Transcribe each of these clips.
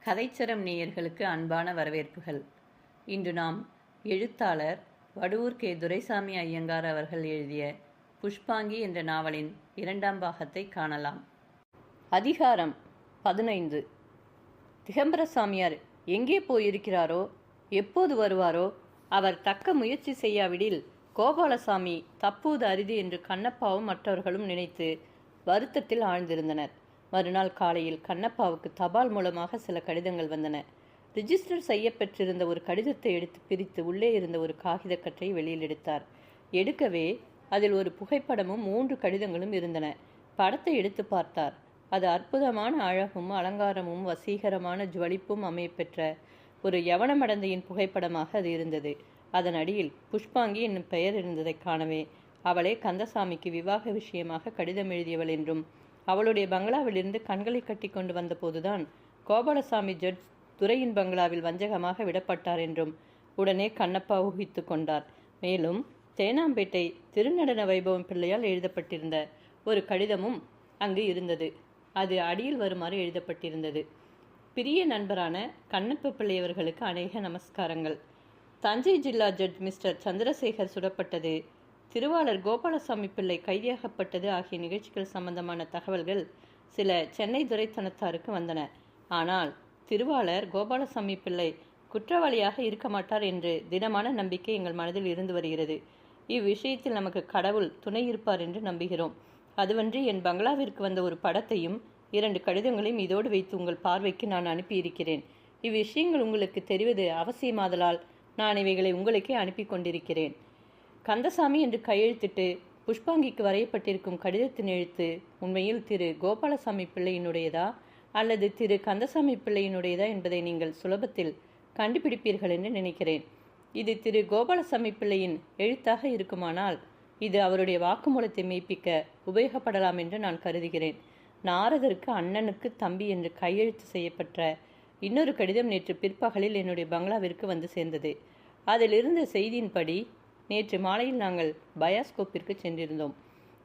கதைச்சரம் நேயர்களுக்கு அன்பான வரவேற்புகள். இன்று நாம் எழுத்தாளர் வடுவூர் கே. துரைசாமி ஐயங்கார் அவர்கள் எழுதிய புஷ்பாங்கி என்ற நாவலின் 2ஆம் பாகத்தை காணலாம். அதிகாரம் 15. திகம்பர சாமியார் எங்கே போயிருக்கிறாரோ, எப்போது வருவாரோ, அவர் தக்க முயற்சி செய்யாவிடில் கோபாலசாமி தப்புவது அரிது என்று கண்ணப்பாவும் மற்றவர்களும் நினைத்து வருத்தத்தில் ஆழ்ந்திருந்தனர். மறுநாள் காலையில் கண்ணப்பாவுக்கு தபால் மூலமாக சில கடிதங்கள் வந்தன. ரிஜிஸ்டர் செய்யப்பெற்றிருந்த ஒரு கடிதத்தை எடுத்து பிரித்து உள்ளே இருந்த ஒரு காகிதக்கற்றை வெளியில் எடுத்தார். எடுக்கவே அதில் ஒரு புகைப்படமும் 3 கடிதங்களும் இருந்தன. படத்தை எடுத்து பார்த்தார். அது அற்புதமான அழகும் அலங்காரமும் வசீகரமான ஜுவலிப்பும் அமையப்பெற்ற ஒரு யவனமடந்தையின் புகைப்படமாக அது இருந்தது. அதன் அடியில் புஷ்பாங்கி என்னும் பெயர் இருந்ததை காணவே அவளே கந்தசாமிக்கு விவாக விஷயமாக கடிதம் எழுதியவள் என்றும், அவளுடைய பங்களாவிலிருந்து கண்களை கட்டி கொண்டு வந்த போதுதான் கோபாலசாமி ஜட்ஜ் துரையின் பங்களாவில் வஞ்சகமாக விடப்பட்டார் என்றும் உடனே கண்ணப்பா ஊகித்து கொண்டார். மேலும் தேனாம்பேட்டை திருநடன வைபவம் பிள்ளையால் எழுதப்பட்டிருந்த ஒரு கடிதமும் அங்கு இருந்தது. அது அடியில் வருமாறு எழுதப்பட்டிருந்தது: பிரிய நண்பரான கண்ணப்ப பிள்ளையவர்களுக்கு அநேக நமஸ்காரங்கள். தஞ்சை ஜில்லா ஜட்ஜ் மிஸ்டர் சந்திரசேகர் சுடப்பட்டது, திருவாளர் கோபாலசாமி பிள்ளை கைதியாகப்பட்டது ஆகிய நிகழ்ச்சிகள் சம்பந்தமான தகவல்கள் சில சென்னை துரைத்தனத்தாருக்கு வந்தன. ஆனால் திருவாளர் கோபாலசாமி பிள்ளை குற்றவாளியாக இருக்க மாட்டார் என்று திடமான நம்பிக்கை எங்கள் மனதில் இருந்து வருகிறது. இவ்விஷயத்தில் நமக்கு கடவுள் துணை இருப்பார் என்று நம்புகிறோம். அதுவன்றி என் பங்களாவிற்கு வந்த ஒரு படத்தையும் 2 கடிதங்களையும் இதோடு வைத்து உங்கள் பார்வைக்கு நான் அனுப்பியிருக்கிறேன். இவ்விஷயங்கள் உங்களுக்கு தெரிவது அவசியமாதலால் நான் இவைகளை உங்களுக்கே அனுப்பி கொண்டிருக்கிறேன். கந்தசாமி என்று கையெழுத்திட்டு புஷ்பாங்கிக்கு வரையப்பட்டிருக்கும் கடிதத்தின் எழுத்து உண்மையில் திரு கோபாலசாமி பிள்ளையினுடையதா அல்லது திரு கந்தசாமி பிள்ளையினுடையதா என்பதை நீங்கள் சுலபத்தில் கண்டுபிடிப்பீர்கள் என்று நினைக்கிறேன். இது திரு கோபாலசாமி பிள்ளையின் எழுத்தாக இருக்குமானால் இது அவருடைய வாக்குமூலத்தை மெய்ப்பிக்க உபயோகப்படலாம் என்று நான் கருதுகிறேன். நாரதருக்கு அண்ணனுக்கு தம்பி என்று கையெழுத்து செய்யப்பட்ட இன்னொரு கடிதம் நேற்று பிற்பகலில் என்னுடைய பங்களாவிற்கு வந்து சேர்ந்தது. அதில் இருந்த செய்தியின்படி நேற்று மாலையில் நாங்கள் பயாஸ்கோப்பிற்கு சென்றிருந்தோம்.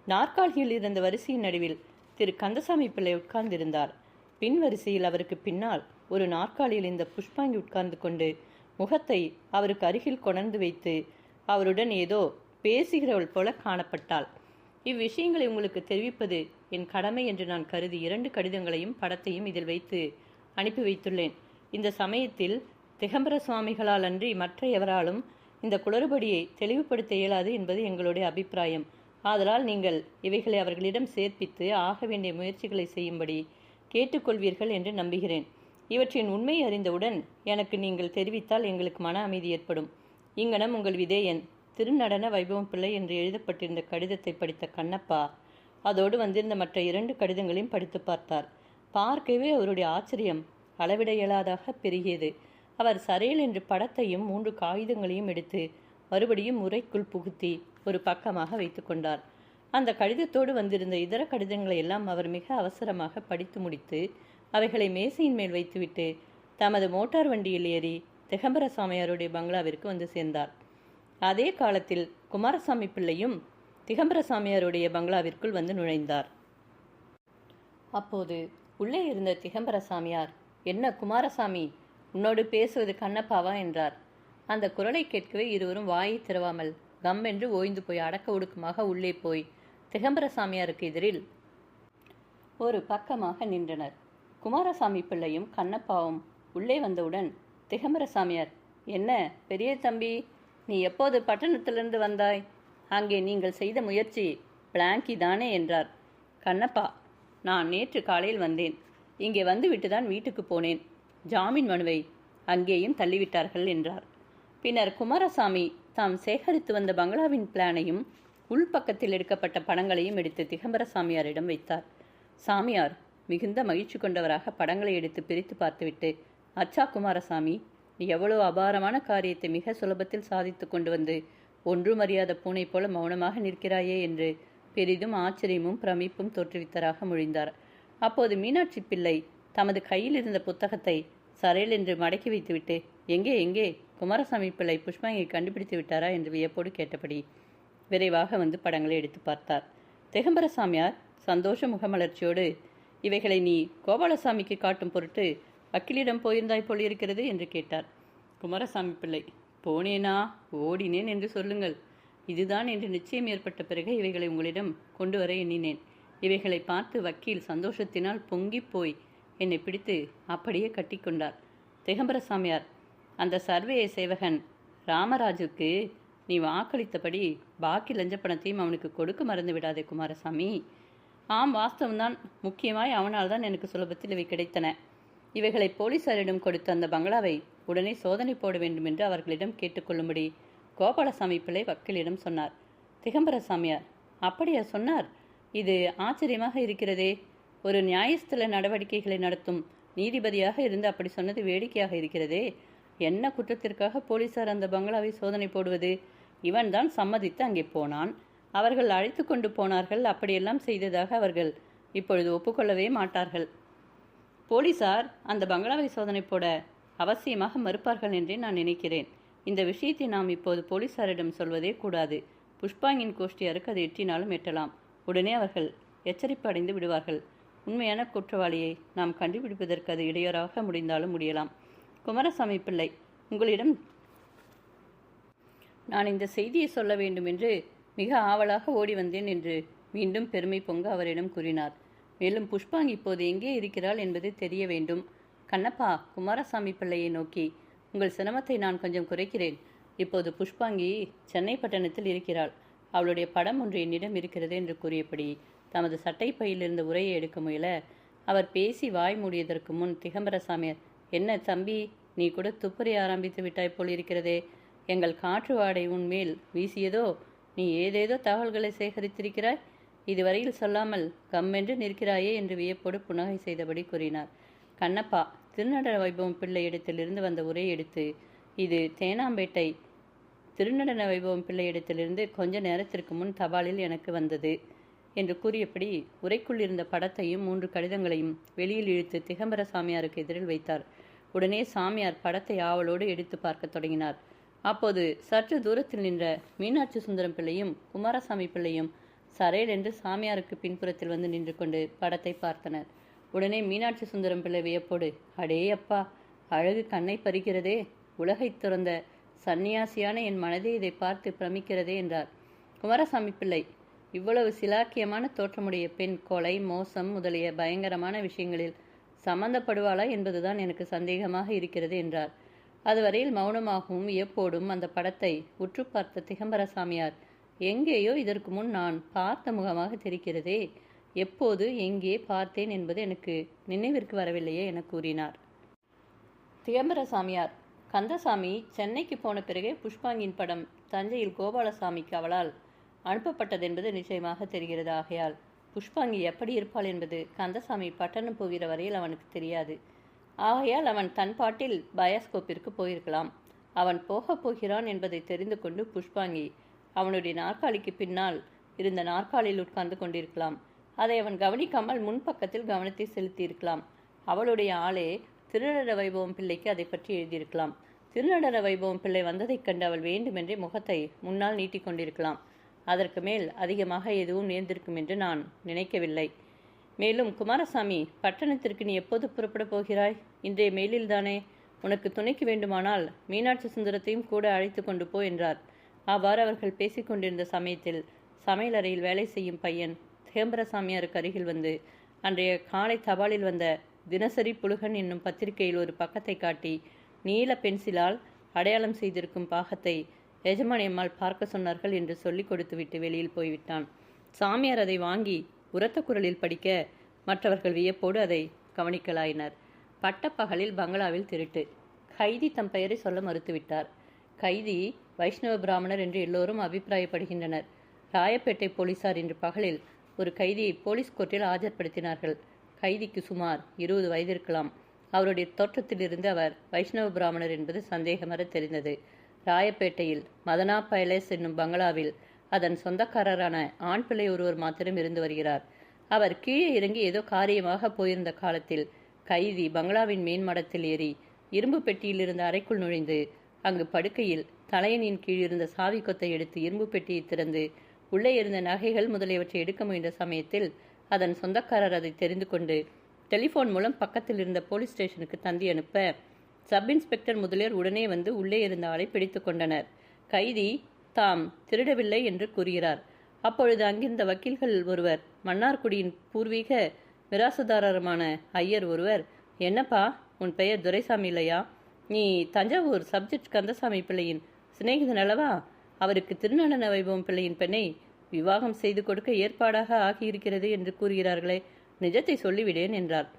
நாற்காலியில் இருந்த வரிசையின் நடுவில் திரு கந்தசாமி பிள்ளை உட்கார்ந்திருந்தார். பின் வரிசையில் அவருக்கு பின்னால் ஒரு நாற்காலியில் இந்த புஷ்பாங்கி உட்கார்ந்து கொண்டு முகத்தை அவருக்கு அருகில் கொணர்ந்து வைத்து அவருடன் ஏதோ பேசுகிறவள் போல காணப்பட்டாள். இவ்விஷயங்களை உங்களுக்கு தெரிவிப்பது என் கடமை என்று நான் கருதி 2 கடிதங்களையும் படத்தையும் இதில் வைத்து அனுப்பி வைத்துள்ளேன். இந்த சமயத்தில் திகம்பர சுவாமிகளால் அன்றி மற்ற எவராலும் இந்த குளறுபடியை தெளிவுபடுத்த இயலாது என்பது எங்களுடைய அபிப்பிராயம். ஆதலால் நீங்கள் இவைகளை அவர்களிடம் சேர்ப்பித்து ஆக வேண்டிய முயற்சிகளை செய்யும்படி கேட்டுக்கொள்வீர்கள் என்று நம்புகிறேன். இவற்றின் உண்மை அறிந்தவுடன் எனக்கு நீங்கள் தெரிவித்தால் எங்களுக்கு மன அமைதி ஏற்படும். இங்கனம் உங்கள் விதேயன். திருநடன வைபவம் பிள்ளை என்று எழுதப்பட்டிருந்த கடிதத்தை படித்த கண்ணப்பா அதோடு வந்திருந்த மற்ற 2 கடிதங்களையும் படித்து பார்த்தார். பார்க்கவே அவருடைய ஆச்சரியம் அளவிட இயலாதாக பெருகியது. அவர் சரையல் என்று படத்தையும் 3 காகிதங்களையும் எடுத்து மறுபடியும் முறைக்குள் புகுத்தி ஒரு பக்கமாக வைத்து கொண்டார். அந்த கடிதத்தோடு வந்திருந்த இதர கடிதங்களை எல்லாம் அவர் மிக அவசரமாக படித்து முடித்து அவைகளை மேசையின் மேல் வைத்துவிட்டு தமது மோட்டார் வண்டியில் ஏறி திகம்பர சாமியாருடைய பங்களாவிற்கு வந்து சேர்ந்தார். அதே காலத்தில் குமாரசாமி பிள்ளையும் திகம்பர சாமியாருடைய பங்களாவிற்குள் வந்து நுழைந்தார். அப்போது உள்ளே இருந்த திகம்பர சாமியார், என்ன குமாரசாமி, உன்னோடு பேசுவது கண்ணப்பாவா என்றார். அந்த குரலை கேட்கவே இருவரும் வாயை திறவாமல் கம் என்று ஓய்ந்து போய் அடக்க ஒடுக்கமாக உள்ளே போய் திகம்பர சாமியாருக்கு எதிரில் ஒரு பக்கமாக நின்றனர். குமாரசாமி பிள்ளையும் கண்ணப்பாவும் உள்ளே வந்தவுடன் திகம்பர சாமியார், என்ன பெரிய தம்பி, நீ எப்போது பட்டணத்திலிருந்து வந்தாய்? அங்கே நீங்கள் செய்த முயற்சி பிளாங்கி தானே என்றார். கண்ணப்பா, நான் நேற்று காலையில் வந்தேன். இங்கே வந்துவிட்டுதான் வீட்டுக்கு போனேன். ஜாமீன் மனுவை அங்கேயும் தள்ளிவிட்டார்கள் என்றார். பின்னர் குமாரசாமி தாம் சேகரித்து வந்த பங்களாவின் பிளானையும் உள்பக்கத்தில் எடுக்கப்பட்ட படங்களையும் எடுத்து திகம்பர சாமியாரிடம் வைத்தார். சாமியார் மிகுந்த மகிழ்ச்சி கொண்டவராக படங்களை எடுத்து பிரித்து பார்த்துவிட்டு, அச்சா குமாரசாமி, நீ எவ்வளோ அபாரமான காரியத்தை மிக சுலபத்தில் சாதித்து கொண்டு வந்து ஒன்றும் அறியாத பூனை போல மௌனமாக நிற்கிறாயே என்று பெரிதும் ஆச்சரியமும் பிரமிப்பும் தோற்றுவித்தராக மொழிந்தார். அப்போது மீனாட்சி பிள்ளை தமது கையில் இருந்த புத்தகத்தை சரையல் என்று மடக்கி வைத்துவிட்டு, எங்கே எங்கே குமாரசாமி பிள்ளை புஷ்பாங்கை கண்டுபிடித்து விட்டாரா என்று வியப்போடு கேட்டபடி விரைவாக வந்து படங்களை எடுத்து பார்த்தார். திகம்பர சாமியார் சந்தோஷ முகமலர்ச்சியோடு, இவைகளை நீ கோபாலசாமிக்கு காட்டும் பொருட்டு வக்கீலிடம் போயிருந்தாய் போலிருக்கிறது என்று கேட்டார். குமாரசாமி பிள்ளை, போனேனா ஓடினேன் என்று சொல்லுங்கள். இதுதான் என்று நிச்சயம் ஏற்பட்ட பிறகு இவைகளை உங்களிடம் கொண்டு வர எண்ணினேன். இவைகளை பார்த்து வக்கீல் சந்தோஷத்தினால் பொங்கிப் போய் என்னை பிடித்து அப்படியே கட்டிக்கொண்டார். திகம்பர சாமியார், அந்த சர்வே சேவகன் ராமராஜுக்கு நீ வாக்களித்தபடி பாக்கி லஞ்ச பணத்தையும் அவனுக்கு கொடுக்க மறந்து விடாதே குமாரசாமி. ஆம், வாஸ்தவம்தான். முக்கியமாய் அவனால் தான் எனக்கு சுலபத்தில் இவை கிடைத்தன. இவைகளை போலீசாரிடம் கொடுத்து அந்த பங்களாவை உடனே சோதனை போட வேண்டும் என்று அவர்களிடம் கேட்டுக்கொள்ளும்படி கோபாலசாமி பிள்ளை வக்கீலிடம் சொன்னார். திகம்பர சாமியார், அப்படியா சொன்னார்? இது ஆச்சரியமாக இருக்கிறதே. ஒரு நியாயஸ்தல நடவடிக்கைகளை நடத்தும் நீதிபதியாக இருந்து அப்படி சொன்னது வேடிக்கையாக இருக்கிறதே. என்ன குற்றத்திற்காக போலீசார் அந்த பங்களாவை சோதனை போடுவது? இவன் தான் சம்மதித்து அங்கே போனான். அவர்கள் அழைத்து கொண்டு போனார்கள். அப்படியெல்லாம் செய்ததாக அவர்கள் இப்பொழுது ஒப்புக்கொள்ளவே மாட்டார்கள். போலீசார் அந்த பங்களாவை சோதனை போட அவசியமாக மறுப்பார்கள் என்றே நான் நினைக்கிறேன். இந்த விஷயத்தை நாம் இப்போது போலீசாரிடம் சொல்வதே கூடாது. புஷ்பாங்கின் கோஷ்டியாருக்கு அதை எட்டினாலும் எட்டலாம். உடனே அவர்கள் எச்சரிப்பு அடைந்து விடுவார்கள். உண்மையான குற்றவாளியை நாம் கண்டுபிடிப்பதற்கு அது இடையூறாக முடிந்தாலும் முடியலாம். குமாரசாமி பிள்ளை, உங்களிடம் நான் இந்த செய்தியை சொல்ல வேண்டும் என்று மிக ஆவலாக ஓடி வந்தேன் என்று மீண்டும் பெருமை பொங்க அவரிடம் கூறினார். மேலும் புஷ்பாங்கி இப்போது எங்கே இருக்கிறாள் என்பது தெரிய வேண்டும். கண்ணப்பா குமாரசாமி பிள்ளையை நோக்கி, உங்கள் சிரமத்தை நான் கொஞ்சம் குறைக்கிறேன். இப்போது புஷ்பாங்கி சென்னை பட்டணத்தில் இருக்கிறாள். அவளுடைய படம் ஒன்று என்னிடம் இருக்கிறது என்று கூறியபடி தமது சட்டை பையிலிருந்த உரையை எடுக்க முயல அவர் பேசி வாய் மூடியதற்கு முன் திகம்பர சாமியார், என்ன தம்பி, நீ கூட துப்பறி ஆரம்பித்து விட்டாய் போல் இருக்கிறதே. எங்கள் காற்று வாடை உன்மேல் வீசியதோ? நீ ஏதேதோ தகவல்களை சேகரித்திருக்கிறாய். இதுவரையில் சொல்லாமல் கம்மென்று நிற்கிறாயே என்று வியப்போடு புன்னகை செய்தபடி கூறினார். கண்ணப்பா திருநடன வைபவம் பிள்ளை இடத்திலிருந்து வந்த உரையை எடுத்து, இது தேனாம்பேட்டை திருநடன வைபவம் பிள்ளை இடத்திலிருந்து கொஞ்ச நேரத்திற்கு முன் தபாலில் எனக்கு வந்தது என்று கூறியபடி உரைக்குள் இருந்த படத்தையும் 3 கடிதங்களையும் வெளியில் இழுத்து திகம்பர சாமியாருக்கு எதிரில் வைத்தார். உடனே சாமியார் படத்தை ஆவலோடு எடுத்து பார்க்க தொடங்கினார். அப்போது சற்று தூரத்தில் நின்ற மீனாட்சி சுந்தரம் பிள்ளையும் குமாரசாமி பிள்ளையும் சரையல் என்று சாமியாருக்கு பின்புறத்தில் வந்து நின்று கொண்டு படத்தை பார்த்தனர். உடனே மீனாட்சி சுந்தரம் பிள்ளை வியப்போடு, அடே அப்பா, அழகு கண்ணை பறிக்கிறதே, உலகை துறந்த சந்நியாசியான என் மனதே இதை பார்த்து பிரமிக்கிறதே என்றார். குமாரசாமி பிள்ளை, இவ்வளவு சிலாக்கியமான தோற்றமுடைய பெண் கொலை, மோசம் முதலிய பயங்கரமான விஷயங்களில் சம்பந்தப்படுவாளா என்பதுதான் எனக்கு சந்தேகமாக இருக்கிறது என்றார். அதுவரையில் மௌனமாகவும் வியப்போடும் அந்த படத்தை உற்று பார்த்த திகம்பர சாமியார், எங்கேயோ இதற்கு முன் நான் பார்த்த முகமாக தெரிகிறதே, எப்போது எங்கே பார்த்தேன் என்பது எனக்கு நினைவிற்கு வரவில்லையே என கூறினார். திகம்பர சாமியார், கந்தசாமி சென்னைக்கு போன பிறகே புஷ்பாங்கின் படம் தஞ்சையில் கோபாலசாமிக்கு அவளால் அனுப்பப்பட்டதென்பது நிச்சயமாக தெரிகிறது. ஆகையால் புஷ்பாங்கி எப்படி இருப்பாள் என்பது கந்தசாமி பட்டணம் போகிற வரையில் அவனுக்கு தெரியாது. ஆகையால் அவன் தன் பாட்டில் பயாஸ்கோப்பிற்கு போயிருக்கலாம். அவன் போகப் போகிறான் என்பதை தெரிந்து கொண்டு புஷ்பாங்கி அவனுடைய நாற்காலிக்கு பின்னால் இருந்த நாற்காலியில் உட்கார்ந்து கொண்டிருக்கலாம். அதை அவன் கவனிக்காமல் முன்பக்கத்தில் கவனத்தை செலுத்தியிருக்கலாம். அவளுடைய ஆளே திருநடன வைபவம் பிள்ளைக்கு அதை பற்றி எழுதியிருக்கலாம். திருநடன வைபவம் பிள்ளை வந்ததைக் கண்டு அவள் வேண்டுமென்றே முகத்தை முன்னால் நீட்டிக்கொண்டிருக்கலாம். அதற்கு மேல் அதிகமாக எதுவும் நேர்ந்திருக்கும் என்று நான் நினைக்கவில்லை. மேலும் குமாரசாமி, பட்டணத்திற்கு நீ எப்போது புறப்பட போகிறாய்? இன்றைய மெயிலில்தானே? உனக்கு துணைக்கு வேண்டுமானால் மீனாட்சி சுந்தரத்தையும் கூட அழைத்து கொண்டு போ என்றார். அவ்வாறு அவர்கள் பேசிக்கொண்டிருந்த சமயத்தில் சமையலறையில் வேலை செய்யும் பையன் திகம்பர சாமியாருக்கு அருகில் வந்து அன்றைய காலை தபாலில் வந்த தினசரி புலுகன் என்னும் பத்திரிகையில் ஒரு பக்கத்தை காட்டி நீல பென்சிலால் அடையாளம் செய்திருக்கும் பாகத்தை எஜமானியம்மாள் பார்க்க சொன்னார்கள் என்று சொல்லிக் கொடுத்துவிட்டு வெளியில் போய்விட்டான். சாமியார் அதை வாங்கி உரத்த குரலில் படிக்க மற்றவர்கள் வியப்போடு அதை கவனிக்கலாயினர். பட்டப்பகலில் பங்களாவில் திருட்டு. கைதி தம் பெயரை சொல்ல மறுத்துவிட்டார். கைதி வைஷ்ணவ பிராமணர் என்று எல்லோரும் அபிப்பிராயப்படுகின்றனர். ராயப்பேட்டை போலீசார் இன்று பகலில் ஒரு கைதியை போலீஸ் கோர்ட்டில் ஆஜர்படுத்தினார்கள். கைதிக்கு சுமார் 20 வயது இருக்கலாம். அவருடைய தோற்றத்திலிருந்து அவர் வைஷ்ணவ பிராமணர் என்பது சந்தேகமற தெரிந்தது. ராயப்பேட்டையில் மதனா பேலஸ் என்னும் பங்களாவில் அதன் சொந்தக்காரரான ஆண் பிள்ளை ஒருவர் மாத்திரம் இருந்து வருகிறார். அவர் கீழே இறங்கி ஏதோ காரியமாக போயிருந்த காலத்தில் கைதி பங்களாவின் மேன்மடத்தில் ஏறி இரும்பு பெட்டியில் இருந்த அறைக்குள் நுழைந்து அங்கு படுக்கையில் தலையணியின் கீழ் இருந்த சாவி கொத்தை எடுத்து இரும்பு பெட்டியை திறந்து உள்ளே இருந்த நகைகள் முதலியவற்றை எடுக்க முயன்ற சமயத்தில் அதன் சொந்தக்காரர் அதை தெரிந்து கொண்டு டெலிஃபோன் மூலம் பக்கத்தில் இருந்த போலீஸ் ஸ்டேஷனுக்கு தந்தி அனுப்ப சப் இன்ஸ்பெக்டர் முதலியார் உடனே வந்து உள்ளே இருந்த ஆளை பிடித்து கொண்டனர். கைதி தாம் திருடவில்லை என்று கூறுகிறார். அப்பொழுது அங்கிருந்த வக்கீல்கள் ஒருவர், மன்னார்குடியின் பூர்வீக மிராசுதாரருமான ஐயர் ஒருவர், என்னப்பா உன் பெயர் துரைசாமி இல்லையா? நீ தஞ்சாவூர் சப்ஜெக்ட் கந்தசாமி பிள்ளையின் சிநேகிதன் அல்லவா? அவருக்கு திருநடன வைபவம் பிள்ளையின் பெண்ணை விவாகம் செய்து கொடுக்க ஏற்பாடாக ஆகியிருக்கிறது என்று கூறுகிறார்களே, நிஜத்தை சொல்லிவிடேன் என்றார்.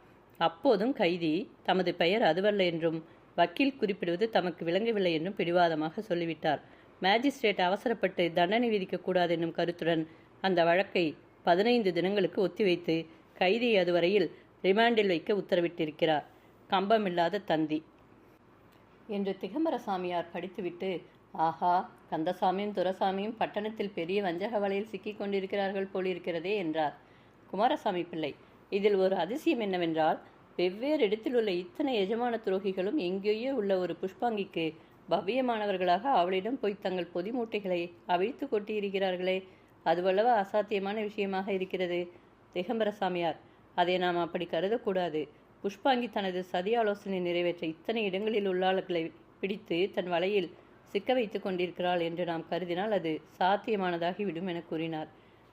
அப்போதும் கைதி தமது பெயர் அதுவல்ல என்றும் வக்கீல் குறிப்பிடுவது தமக்கு விளங்கவில்லை என்றும் பிடிவாதமாக சொல்லிவிட்டார். மேஜிஸ்ட்ரேட் அவசரப்பட்டு தண்டனை விதிக்கக்கூடாது என்னும் கருத்துடன் அந்த வழக்கை 15 தினங்களுக்கு ஒத்திவைத்து கைதியை அதுவரையில் ரிமாண்டில் வைக்க உத்தரவிட்டிருக்கிறார். கம்பமில்லாத தந்தி என்று திகம்பரசாமியார் படித்துவிட்டு, ஆஹா, கந்தசாமியும் துரசாமியும் பட்டணத்தில் பெரிய வஞ்சக வலையில் சிக்கிக் கொண்டிருக்கிறார்கள் போலிருக்கிறதே என்றார். குமாரசாமி பிள்ளை, இதில் ஒரு அதிசயம் என்னவென்றால், வெவ்வேறு இடத்தில் உள்ள இத்தனை எஜமான துரோகிகளும் எங்கேயோ உள்ள ஒரு புஷ்பாங்கிக்கு பவ்யமானவர்களாக அவளிடம் போய் தங்கள் பொதி மூட்டைகளை அவிழ்த்து கொட்டியிருக்கிறார்களே, அதுவல்லவா அசாத்தியமான விஷயமாக இருக்கிறது. திகம்பரசாமியார், அதை நாம் அப்படி கருதக்கூடாது. புஷ்பாங்கி தனது சதி ஆலோசனை நிறைவேற்ற இத்தனை இடங்களில் உள்ளாளர்களை பிடித்து தன் வலையில் சிக்க வைத்து கொண்டிருக்கிறாள் என்று நாம் கருதினால் அது சாத்தியமானதாகிவிடும் என கூறினார்.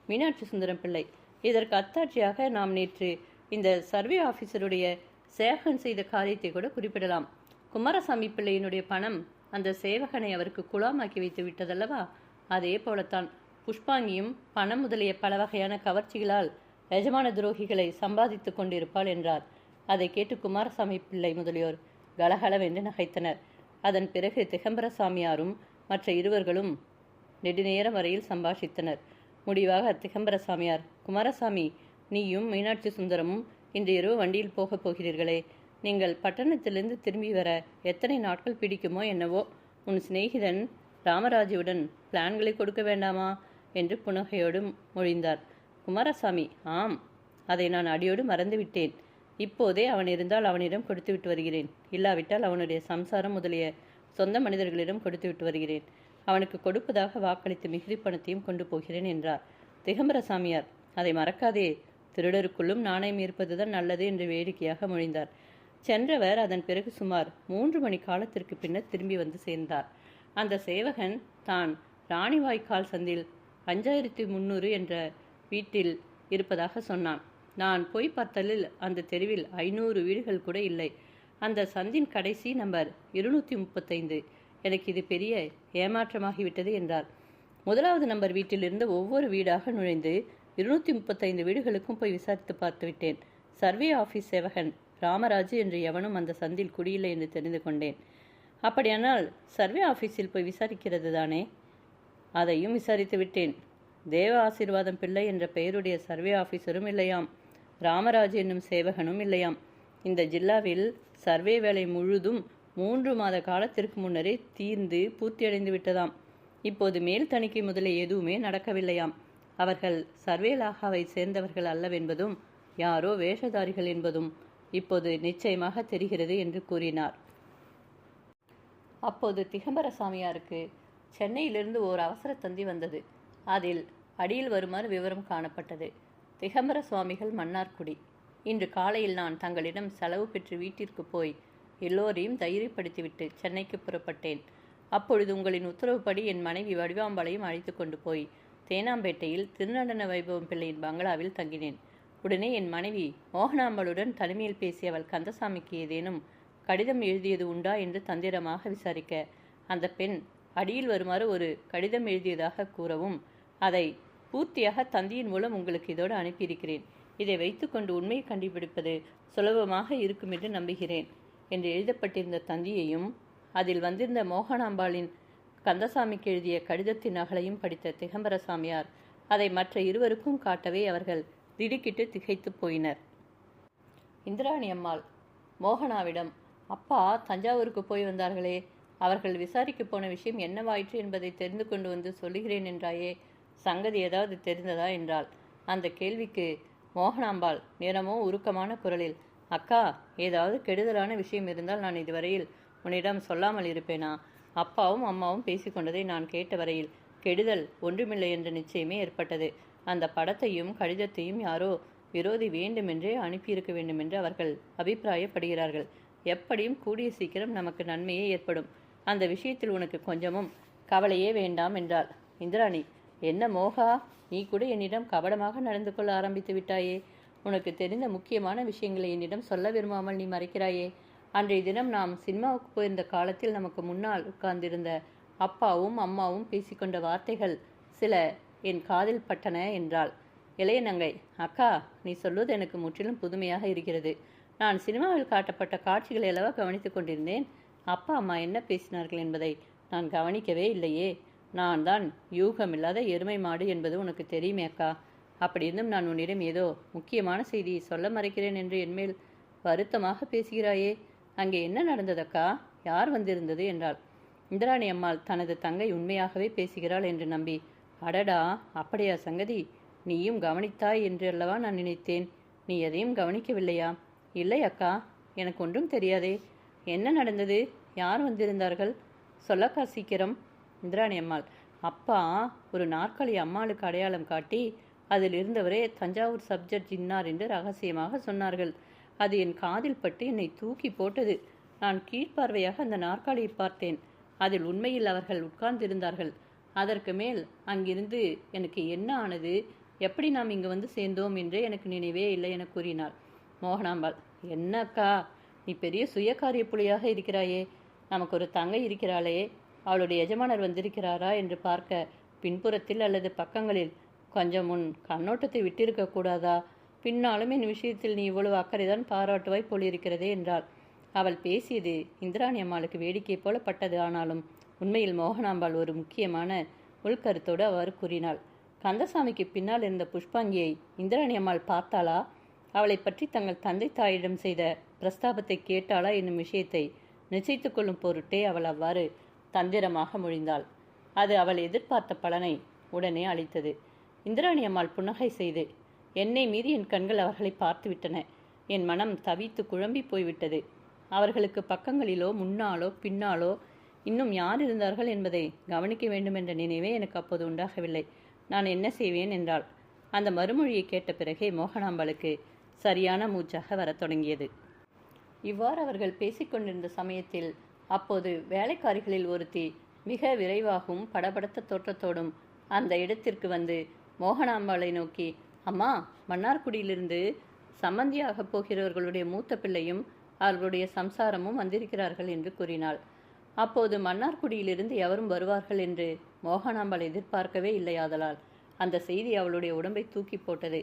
மீனாட்சி சுந்தரம் பிள்ளை, இதற்கு அத்தாட்சியாக நாம் நேற்று இந்த சர்வே ஆபீசருடைய சேவகன் செய்த காரியத்தை கூட குறிப்பிடலாம். குமாரசாமி பிள்ளையினுடைய பணம் அந்த சேவகனை அவருக்கு குழாமாக்கி வைத்து விட்டதல்லவா? அதே போலத்தான் புஷ்பாங்கியும் பணம் முதலிய பல வகையான கவர்ச்சிகளால் எஜமான துரோகிகளை சம்பாதித்து கொண்டிருப்பாள் என்றார். அதை கேட்டு குமாரசாமி பிள்ளை முதலியோர் கலகலவென்று நகைத்தனர். அதன் பிறகு திகம்பரசாமியாரும் மற்ற இருவர்களும் நெடுநேரம் வரையில் சம்பாஷித்தனர். முடிவாக திகம்பரசாமியார், குமாரசாமி, நீயும் மீனாட்சி சுந்தரமும் இன்று இரவு வண்டியில் போகப் போகிறீர்களே, நீங்கள் பட்டணத்திலிருந்து திரும்பி வர எத்தனை நாட்கள் பிடிக்குமோ என்னவோ, உன் சிநேகிதன் ராமராஜுவுடன் பிளான்களை கொடுக்க வேண்டாமா என்று புனகையோடு மொழிந்தார். குமாரசாமி, ஆம், அதை நான் அடியோடு மறந்துவிட்டேன். இப்போதே அவன் இருந்தால் அவனிடம் கொடுத்துவிட்டு வருகிறேன். இல்லாவிட்டால் அவனுடைய சம்சாரம் முதலிய சொந்த மனிதர்களிடம் கொடுத்துவிட்டு வருகிறேன். அவனுக்கு கொடுப்பதாக வாக்களித்து மிகுதி பணத்தையும் கொண்டு போகிறேன் என்றார். திகம்பரசாமியார், அதை மறக்காதே, திருடருக்குள்ளும் நாணயம் இருப்பதுதான் நல்லது என்று வேடிக்கையாக மொழிந்தார். சென்றவர் அதன் பிறகு சுமார் 3 மணி காலத்திற்கு பின்னர் திரும்பி வந்து சேர்ந்தார். அந்த சேவகன் தான் ராணிவாய்க்கால் சந்தில் 5300 என்ற வீட்டில் இருப்பதாக சொன்னான். நான் போய் பார்த்தலில் அந்த தெருவில் 500 வீடுகள் கூட இல்லை. அந்த சந்தின் கடைசி நம்பர் 235. எனக்கு இது பெரிய ஏமாற்றமாகிவிட்டது என்றார். முதலாவது நம்பர் வீட்டில் இருந்த ஒவ்வொரு வீடாக நுழைந்து 235 வீடுகளுக்கும் போய் விசாரித்து பார்த்து விட்டேன். சர்வே ஆபீஸ் சேவகன் ராமராஜு என்று எவனும் அந்த சந்தில் குடியில்லை என்று தெரிந்து கொண்டேன். அப்படியானால் சர்வே ஆபீஸில் போய் விசாரிக்கிறது தானே? அதையும் விசாரித்து விட்டேன். தேவ ஆசீர்வாதம் பிள்ளை என்ற பெயருடைய சர்வே ஆபீசரும் இல்லையாம். ராமராஜு என்னும் சேவகனும் இல்லையாம். இந்த ஜில்லாவில் சர்வே வேலை முழுதும் 3 மாத காலத்திற்கு முன்னரே தீர்ந்து பூர்த்தியடைந்து விட்டதாம். இப்போது மேல் தணிக்கை முதலில் எதுவுமே நடக்கவில்லையாம். அவர்கள் சர்வே லாகாவை சேர்ந்தவர்கள் அல்லவென்பதும் யாரோ வேஷதாரிகள் என்பதும் இப்போது நிச்சயமாக தெரிகிறது என்று கூறினார். அப்போது திகம்பரசாமியாருக்கு சென்னையிலிருந்து ஓர் அவசர தந்தி வந்தது. அதில் அடியில் வருமாறு விவரம் காணப்பட்டது. திகம்பர சுவாமிகள், மன்னார்குடி. இன்று காலையில் நான் தங்களிடம் செலவு பெற்று வீட்டிற்கு போய் எல்லோரையும் தைரியப்படுத்திவிட்டு சென்னைக்கு புறப்பட்டேன். அப்பொழுது உங்களின் உத்தரவுப்படி என் மனைவி வடிவாம்பாளையும் அழைத்து கொண்டு போய் தேனாம்பேட்டையில் திருநடன வைபவம் பிள்ளையின் பங்களாவில் தங்கினேன். உடனே என் மனைவி மோகனாம்பாளுடன் தனிமையில் பேசிய அவள் கந்தசாமிக்கு ஏதேனும் கடிதம் எழுதியது உண்டா என்று தந்திரமாக விசாரிக்க, அந்த பெண் அடியில் வருமாறு ஒரு கடிதம் எழுதியதாக கூறவும், அதை பூர்த்தியாக தந்தியின் மூலம் உங்களுக்கு இதோடு அனுப்பியிருக்கிறேன். இதை வைத்துக்கொண்டு உண்மையை கண்டுபிடிப்பது சுலபமாக இருக்கும் என்று நம்புகிறேன் என்று எழுதப்பட்டிருந்த தந்தியையும் அதில் வந்திருந்த மோகனாம்பாளின் கந்தசாமிக்கு எழுதிய கடிதத்தின் நகலையும் படித்த திகம்பரசாமியார் அதை மற்ற இருவருக்கும் காட்டவே அவர்கள் திடுக்கிட்டு திகைத்து போயினர். இந்திராணி அம்மாள் மோகனாவிடம், அப்பா தஞ்சாவூருக்கு போய் வந்தார்களே, அவர்கள் விசாரிக்க போன விஷயம் என்னவாயிற்று என்பதை தெரிந்து கொண்டு வந்து சொல்லுகிறேன் என்றாயே, சங்கதி ஏதாவது தெரிந்ததா என்றாள். அந்த கேள்விக்கு மோகனாம்பாள் நேரமோ உருக்கமான குரலில், அக்கா, ஏதாவது கெடுதலான விஷயம் இருந்தால் நான் இதுவரையில் உன்னிடம் சொல்லாமல் இருப்பேனா? அப்பாவும் அம்மாவும் பேசிக்கொண்டதை நான் கேட்ட வரையில் கெடுதல் ஒன்றுமில்லை என்ற நிச்சயமே ஏற்பட்டது. அந்த படத்தையும் கடிதத்தையும் யாரோ விரோதி வேண்டுமென்றே அனுப்பியிருக்க வேண்டுமென்று அவர்கள் அபிப்பிராயப்படுகிறார்கள். எப்படியும் கூடிய சீக்கிரம் நமக்கு நன்மையே ஏற்படும். அந்த விஷயத்தில் உனக்கு கொஞ்சமும் கவலையே வேண்டாம் என்றாள். இந்திராணி, என்ன மோகா, நீ கூட என்னிடம் கபடமாக நடந்து கொள்ள ஆரம்பித்து விட்டாயே. உனக்கு தெரிந்த முக்கியமான விஷயங்களை என்னிடம் சொல்ல விரும்பாமல் நீ மறைக்கிறாயே. அன்றைய தினம் நாம் சினிமாவுக்கு போயிருந்த காலத்தில் நமக்கு முன்னால் உட்கார்ந்திருந்த அப்பாவும் அம்மாவும் பேசிக்கொண்ட வார்த்தைகள் சில என் காதில் பட்டன என்றாள். இளைய நங்கை, அக்கா, நீ சொல்வது எனக்கு முற்றிலும் புதுமையாக இருக்கிறது. நான் சினிமாவில் காட்டப்பட்ட காட்சிகளை அல்லவா கவனித்துக் கொண்டிருந்தேன். அப்பா அம்மா என்ன பேசினார்கள் என்பதை நான் கவனிக்கவே இல்லையே. நான் தான் யூகமில்லாத எருமை மாடு என்பது உனக்கு தெரியுமே அக்கா. அப்படி இருந்தும் நான் உன்னிடம் ஏதோ முக்கியமான செய்தியை சொல்ல மறைக்கிறேன் என்று என்மேல் வருத்தமாக பேசுகிறாயே. அங்கே என்ன நடந்ததக்கா? யார் வந்திருந்தது என்றாள். இந்திராணி அம்மாள் தனது தங்கை உண்மையாகவே பேசுகிறாள் என்று நம்பி, அடடா, அப்படியா சங்கதி? நீயும் கவனித்தாய் என்று அல்லவா நான் நினைத்தேன். நீ எதையும் கவனிக்கவில்லையா? இல்லை அக்கா, எனக்கு ஒன்றும் தெரியாதே. என்ன நடந்தது? யார் வந்திருந்தார்கள்? சொல்லக்கா சீக்கிரம். இந்திராணி அம்மாள், அப்பா ஒரு நாற்காலி அம்மாளுக்கு அடையாளம் காட்டி அதில் இருந்தவரே தஞ்சாவூர் சப்ஜெக்ட் இன்னார் என்று ரகசியமாக சொன்னார்கள். அது என் காதில் பட்டு என்னை தூக்கி போட்டது. நான் கீழ்ப்பார்வையாக அந்த நாற்காலியை பார்த்தேன். அதில் உண்மையில் அவர்கள் உட்கார்ந்திருந்தார்கள். அதற்கு மேல் அங்கிருந்து எனக்கு என்ன ஆனது, எப்படி நாம் இங்கு வந்து சேர்ந்தோம் என்றே எனக்கு நினைவே இல்லை என கூறினாள். மோகனாம்பாள், என்ன அக்கா, நீ பெரிய சுயகாரிய புலியாக இருக்கிறாயே. நமக்கு ஒரு தங்கை இருக்கிறாளே, அவளுடைய எஜமானர் வந்திருக்கிறாரா என்று பார்க்க பின்புறத்தில் அல்லது பக்கங்களில் கொஞ்சம் முன் கண்ணோட்டத்தை விட்டிருக்க கூடாதா? பின்னாலும் என் விஷயத்தில் நீ இவ்வளவு அக்கறைதான் பாராட்டுவாய் போலிருக்கிறதே என்றாள். அவள் பேசியது இந்திராணி அம்மாளுக்கு வேடிக்கை போல பட்டது. ஆனாலும் உண்மையில் மோகனாம்பாள் ஒரு முக்கியமான உள்கருத்தோடு அவ்வாறு கூறினாள். கந்தசாமிக்கு பின்னால் இருந்த புஷ்பாங்கியை இந்திராணி அம்மாள் பார்த்தாளா? அவளை பற்றி தங்கள் தந்தை தாயிடம் செய்த பிரஸ்தாபத்தை கேட்டாளா என்னும் விஷயத்தை நிச்சயித்துக் கொள்ளும் பொருட்டே அவள் அவ்வாறு தந்திரமாக மொழிந்தாள். அது அவள் எதிர்பார்த்த பலனை உடனே அளித்தது. இந்திராணி அம்மாள் புன்னகை செய்து, என்னை மீறி என் கண்கள் அவர்களை பார்த்துவிட்டன. என் மனம் தவித்து குழம்பி போய்விட்டது. அவர்களுக்கு பக்கங்களிலோ முன்னாலோ பின்னாலோ இன்னும் யார் இருந்தார்கள் என்பதை கவனிக்க வேண்டும் என்ற நினைவே எனக்கு அப்போது உண்டாகவில்லை. நான் என்ன செய்வேன் என்றாள். அந்த மறுமொழியை கேட்ட பிறகே மோகனாம்பாளுக்கு சரியான மூச்சாக வரத் தொடங்கியது. இவ்வாறு அவர்கள் பேசிக்கொண்டிருந்த சமயத்தில் அப்போது வேலைக்காரிகளில் ஒருத்தி மிக விரைவாகவும் படபடத்த தோற்றத்தோடும் அந்த இடத்திற்கு வந்து மோகனாம்பாளை நோக்கி, அம்மா, மன்னார்குடியிலிருந்து சம்பந்தியாகப் போகிறவர்களுடைய மூத்த பிள்ளையும் அவர்களுடைய சம்சாரமும் வந்திருக்கிறார்கள் என்று கூறினாள். அப்போது மன்னார்குடியிலிருந்து எவரும் வருவார்கள் என்று மோகனாம்பாள் எதிர்பார்க்கவே இல்லையாதலால் அந்த செய்தி அவளுடைய உடம்பை தூக்கி போட்டது.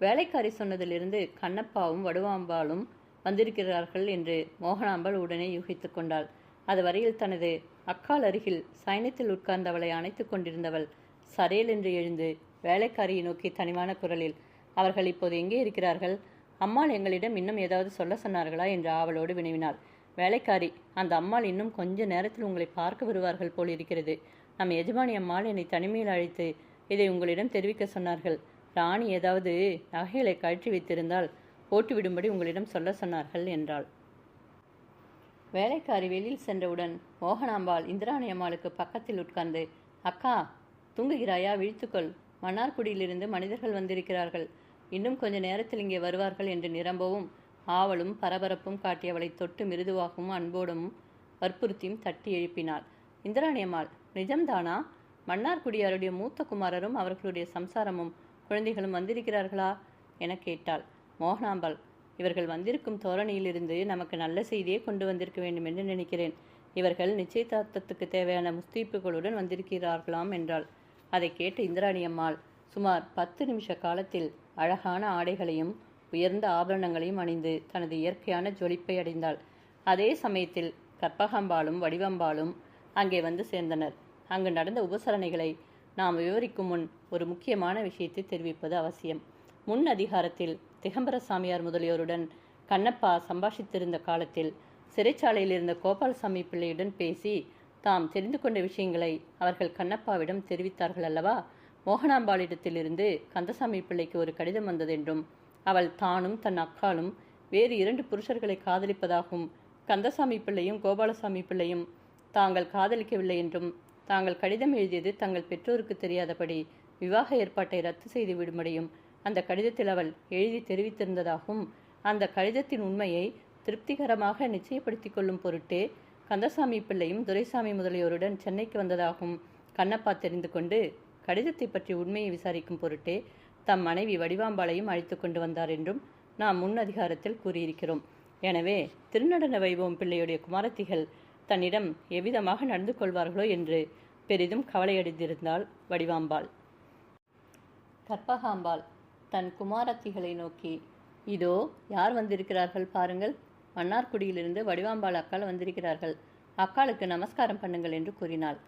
வேலைக்காரி சொன்னதிலிருந்து கண்ணப்பாவும் வடுவாம்பாலும் வந்திருக்கிறார்கள் என்று மோகனாம்பாள் உடனே யூகித்து கொண்டாள். அதுவரையில் தனது அக்கால் அருகில் சயனத்தில் உட்கார்ந்தவளை அணைத்து கொண்டிருந்தவள் சரேல் என்று எழுந்து வேலைக்காரியை நோக்கி தனிவான குரலில், அவர்கள் இப்போது எங்கே இருக்கிறார்கள்? அம்மாள் எங்களிடம் இன்னும் ஏதாவது சொல்ல சொன்னார்களா என்று ஆவலோடு வினவினாள். வேலைக்காரி, அந்த அம்மாள் இன்னும் கொஞ்ச நேரத்தில் உங்களை பார்க்க வருவார்கள் போலிருக்கிறது. நம் எஜமானி அம்மாள் என்னை தனிமையில் அழைத்து இதை உங்களிடம் தெரிவிக்க சொன்னார்கள். ராணி ஏதாவது நகைகளை கழற்றி வைத்திருந்தால் போட்டுவிடும்படி உங்களிடம் சொல்ல சொன்னார்கள் என்றாள். வேலைக்காரி வெளியில் சென்றவுடன் மோகனாம்பாள் இந்திராணி அம்மாளுக்கு பக்கத்தில் உட்கார்ந்து, அக்கா, தூங்குகிறாயா? விழித்துக்கொள். மன்னார்குடியிலிருந்து மனிதர்கள் வந்திருக்கிறார்கள். இன்னும் கொஞ்ச நேரத்தில் இங்கே வருவார்கள் என்று நிரம்பவும் ஆவலும் பரபரப்பும் காட்டியவளை தொட்டு மிருதுவாகவும் அன்போடும் வற்புறுத்தியும் தட்டி எழுப்பினாள். இந்திராணி அம்மாள், நிஜம்தானா? மன்னார்குடியாருடைய மூத்த குமாரரும் அவர்களுடைய சம்சாரமும் குழந்தைகளும் வந்திருக்கிறார்களா என கேட்டாள். மோகனாம்பாள், இவர்கள் வந்திருக்கும் தோரணியிலிருந்து நமக்கு நல்ல செய்தியே கொண்டு வந்திருக்க வேண்டும் என்று நினைக்கிறேன். இவர்கள் நிச்சயதார்த்தத்துக்கு தேவையான முஸ்தீப்புகளுடன் வந்திருக்கிறார்களாம் என்றாள். அதை கேட்ட இந்திராணி அம்மாள் சுமார் 10 நிமிஷ காலத்தில் அழகான ஆடைகளையும் உயர்ந்த ஆபரணங்களையும் அணிந்து தனது இயற்கையான ஜொலிப்பை அடைந்தாள். அதே சமயத்தில் கற்பகாம்பாளும் வடிவம்பாளும் அங்கே வந்து சேர்ந்தனர். அங்கு நடந்த உபசரணைகளை நாம் விவரிக்கும் முன் ஒரு முக்கியமான விஷயத்தை தெரிவிப்பது அவசியம். முன் அதிகாரத்தில் திகம்பர சாமியார் முதலியோருடன் கண்ணப்பா சம்பாஷித்திருந்த காலத்தில் சிறைச்சாலையில் இருந்த கோபாலசாமி பிள்ளையுடன் பேசி தாம் தெரிந்து கொண்ட விஷயங்களை அவர்கள் கண்ணப்பாவிடம் தெரிவித்தார்கள் அல்லவா? மோகனாம்பாளிடத்திலிருந்து கந்தசாமி பிள்ளைக்கு ஒரு கடிதம் வந்ததென்றும் அவள் தானும் தன் அக்காலும் வேறு 2 புருஷர்களை காதலிப்பதாகவும் கந்தசாமி பிள்ளையும் கோபாலசாமி பிள்ளையும் தாங்கள் காதலிக்கவில்லை என்றும் தாங்கள் கடிதம் எழுதியது தங்கள் பெற்றோருக்கு தெரியாதபடி விவாக ஏற்பாட்டை ரத்து செய்து விடும்படியும் அந்த கடிதத்தில் அவள் எழுதி தெரிவித்திருந்ததாகவும் அந்த கடிதத்தின் உண்மையை திருப்திகரமாக நிச்சயப்படுத்திக் கொள்ளும் பொருட்டே கந்தசாமி பிள்ளையும் துரைசாமி முதலியோருடன் சென்னைக்கு வந்ததாகவும் கண்ணப்பா தெரிந்து கொண்டு கடிதத்தை பற்றி உண்மையை விசாரிக்கும் பொருட்டே தம் மனைவி வடிவாம்பாளையும் அழைத்து கொண்டு வந்தார் என்றும் நாம் முன் அதிகாரத்தில் கூறியிருக்கிறோம். எனவே திருநடன வைபவம் பிள்ளையுடைய குமாரத்திகள் தன்னிடம் எவ்விதமாக நடந்து கொள்வார்களோ என்று பெரிதும் கவலையடைந்திருந்தாள் வடிவாம்பாள். கற்பகாம்பாள் தன் குமாரத்திகளை நோக்கி, இதோ யார் வந்திருக்கிறார்கள் பாருங்கள், மன்னார்குடியிலிருந்து வடிவாம்பாள் அக்காள் வந்திருக்கிறார்கள், அக்காளுக்கு நமஸ்காரம் பண்ணுங்கள் என்று கூறினாள்.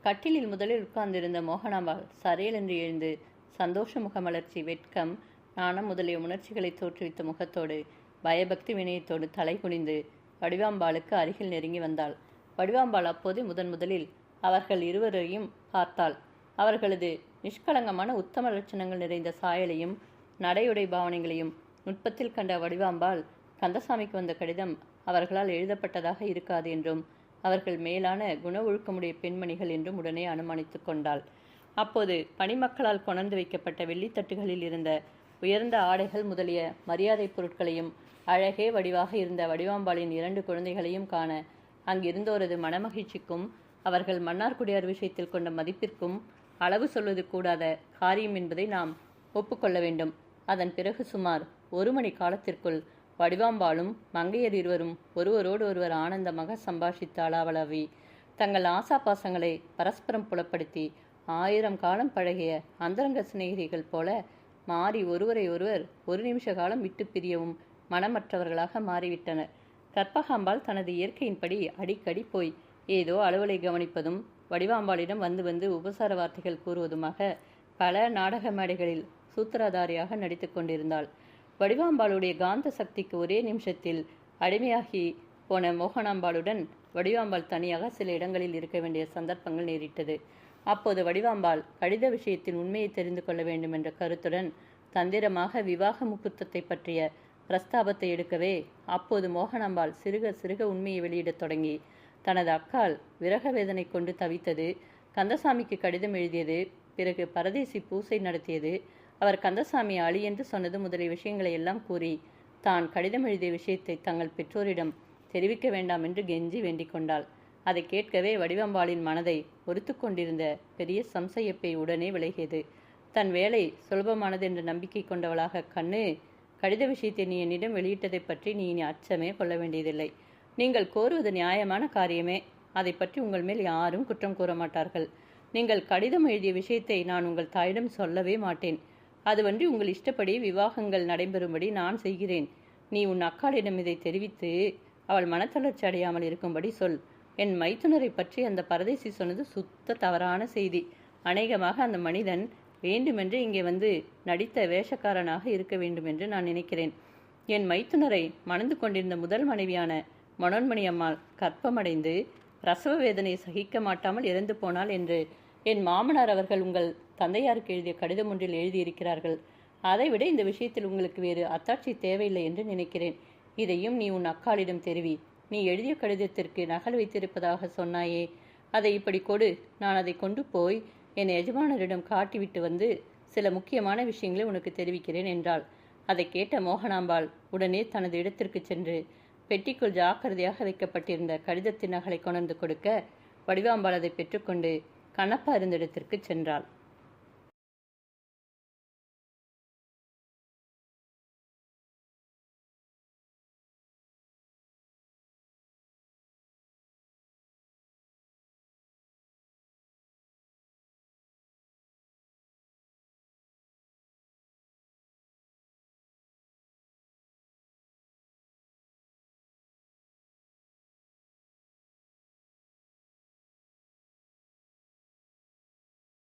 கட்டிலில் முதலில் உட்கார்ந்திருந்த மோகனாம்பாள் சரையல் என்று எழுந்து சந்தோஷ முகமலர்ச்சி, வெட்கம், நாணம் முதலிய உணர்ச்சிகளை தோற்றுவித்த முகத்தோடு பயபக்தி வினயத்தோடு தலை குனிந்து வடிவாம்பாளுக்கு அருகில் நெருங்கி வந்தாள். வடிவாம்பாள் அப்போது முதலில் அவர்கள் இருவரையும் பார்த்தாள். அவர்களது நிஷ்கலங்கமான உத்தம லட்சணங்கள் நிறைந்த சாயலையும் நடையுடை பாவனைகளையும் நுட்பத்தில் கண்ட வடிவாம்பாள் கந்தசாமிக்கு வந்த கடிதம் அவர்களால் எழுதப்பட்டதாக இருக்காது என்றும் அவர்கள் மேலான குண ஒழுக்கமுடைய பெண்மணிகள் என்றும் உடனே அனுமானித்து கொண்டாள். அப்போது பணிமக்களால் கொணர்ந்து வைக்கப்பட்ட வெள்ளித்தட்டுகளில் இருந்த உயர்ந்த ஆடைகள் முதலிய மரியாதை பொருட்களையும் அழகே வடிவாக இருந்த வடிவாம்பாளின் 2 குழந்தைகளையும் காண அங்கிருந்தோரது மனமகிழ்ச்சிக்கும் அவர்கள் மன்னார்குடியார் விஷயத்தில் கொண்ட மதிப்பிற்கும் அளவு சொல்வது கூடாத காரியம் என்பதை நாம் ஒப்புக்கொள்ள வேண்டும். அதன் பிறகு சுமார் 1 மணி காலத்திற்குள் வடிவாம்பாளும் மங்கையர் இருவரும் ஒருவரோடு ஒருவர் ஆனந்தமாக சம்பாஷித்து அளவளவி தங்கள் ஆசாபாசங்களை பரஸ்பரம் புலப்படுத்தி 1000 காலம் பழகிய அந்தரங்க சிநேகிதிகள் போல மாறி ஒருவரை ஒருவர் 1 நிமிஷ காலம் விட்டு பிரியவும் மனமற்றவர்களாக மாறிவிட்டனர். கற்பகாம்பாள் தனது இயற்கையின்படி அடிக்கடி போய் ஏதோ அலுவலை கவனிப்பதும் வடிவாம்பாளிடம் வந்து உபசார வார்த்தைகள் கூறுவதுமாக பல நாடக மேடைகளில் சூத்திரதாரியாக நடித்து கொண்டிருந்தாள். வடிவாம்பாளுடைய காந்த சக்திக்கு ஒரே நிமிஷத்தில் அடிமையாகி போன மோகனாம்பாளுடன் வடிவாம்பாள் தனியாக சில இடங்களில் இருக்க வேண்டிய சந்தர்ப்பங்கள் நேரிட்டது. அப்போது வடிவாம்பாள் கடித விஷயத்தின் உண்மையை தெரிந்து கொள்ள வேண்டும் என்ற கருத்துடன் தந்திரமாக விவாக முகூர்த்தத்தை பற்றிய பிரஸ்தாபத்தை எடுக்கவே அப்போது மோகனாம்பாள் சிறுக சிறுக உண்மையை வெளியிடத் தொடங்கி தனது அக்காள் விரக வேதனை கொண்டு தவித்தது, கந்தசாமிக்கு கடிதம் எழுதியது, பிறகு பரதேசி பூசை நடத்தியது, அவர் கந்தசாமி அழி என்று சொன்னது முதலிய விஷயங்களை எல்லாம் கூறி தான் கடிதம் எழுதிய விஷயத்தை தங்கள் பெற்றோரிடம் தெரிவிக்க வேண்டாம் என்று கெஞ்சி வேண்டிக் கொண்டாள். அதை கேட்கவே வடிவாம்பாளின் மனதை ஒருத்து கொண்டிருந்த பெரிய சம்சயப்பை உடனே விலகியது. தன் வேலை சுலபமானது என்ற நம்பிக்கை கொண்டவளாக, கண்ணு, கடித விஷயத்தை நீ என்னிடம் வெளியிட்டதை பற்றி நீ இனி அச்சமே கொள்ள வேண்டியதில்லை. நீங்கள் கோருவது நியாயமான காரியமே. அதை பற்றி உங்கள் மேல் யாரும் குற்றம் கூற மாட்டார்கள். நீங்கள் கடிதம் எழுதிய விஷயத்தை நான் உங்கள் தாயிடம் சொல்லவே மாட்டேன். அதுவன்றி உங்கள் இஷ்டப்படி விவாகங்கள் நடைபெறும்படி நான் செய்கிறேன். நீ உன் அக்காளிடம் இதை தெரிவித்து அவள் மனத்தளர்ச்சி அடையாமல் இருக்கும்படி சொல். என் மைத்துனரை பற்றி அந்த பரதேசி சொன்னது சுத்த தவறான செய்தி. அநேகமாக அந்த மனிதன் வேண்டுமென்று இங்கே வந்து நடித்த வேஷக்காரனாக இருக்க வேண்டும் என்று நான் நினைக்கிறேன். என் மைத்துனரை மணந்து கொண்டிருந்த முதல் மனைவியான மனோன்மணி அம்மாள் கற்பமடைந்து பிரசவ வேதனை சகிக்க மாட்டாமல் இறந்து போனாள் என்று என் மாமனார் அவர்கள் உங்கள் தந்தையாருக்கு எழுதிய கடிதம் ஒன்றில் எழுதியிருக்கிறார்கள். அதைவிட இந்த விஷயத்தில் உங்களுக்கு வேறு அத்தாட்சி தேவையில்லை என்று நினைக்கிறேன். இதையும் நீ உன் அக்காளிடம் தெரிவி. நீ எழுதிய கடிதத்திற்கு நகல் வைத்திருப்பதாக சொன்னாயே, அதை இப்படி கொடு. நான் அதை கொண்டு போய் என் எஜமானரிடம் காட்டிவிட்டு வந்து சில முக்கியமான விஷயங்களை உனக்கு தெரிவிக்கிறேன் என்றாள். அதை கேட்ட மோகனாம்பாள் உடனே தனது இடத்திற்கு சென்று பெட்டிக்குள் ஜாக்கிரதையாக வைக்கப்பட்டிருந்த கடிதத்தின் நகலை கொண்டு கொடுக்க வடிவாம்பாள் அதை பெற்றுக்கொண்டு கண்ணப்பா இருந்த இடத்திற்கு சென்றாள்.